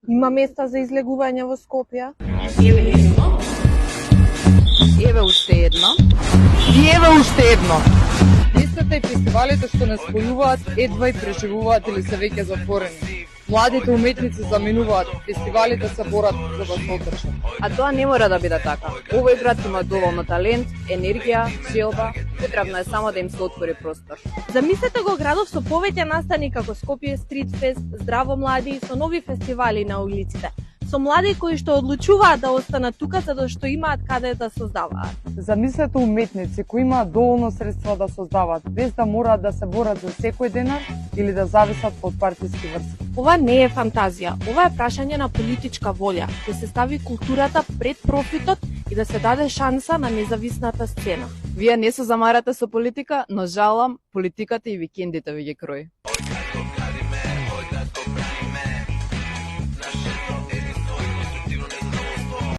Има места за излегување во Скопје? Еве уште една. И еве уште едно. Местата и фестивалите што не спојуваат едва и преживуваат или се веќе затворени. Младите уметници заминуваат, фестивалите се борат за да се одржат. А тоа не мора да биде така. Овој град има доволно талент, енергија, желба, потребно е само да им се отвори простор. Замислете го градов со повеќе настани како Скопје Стрит Фест, Здраво млади, со нови фестивали на улиците, со млади кои што одлучуваат да останат тука за да што имаат каде да создаваат. Замислете уметници кои имаат доволно средства да создаваат, без да мораат да се борат за секој денар или да зависат од партиски врски. Ова не е фантазија, ова е прашање на политичка волја, да се стави културата пред профитот и да се даде шанса на независната сцена. Вие не се замарате со политика, но жалам, политиката и викендите ви ги крои.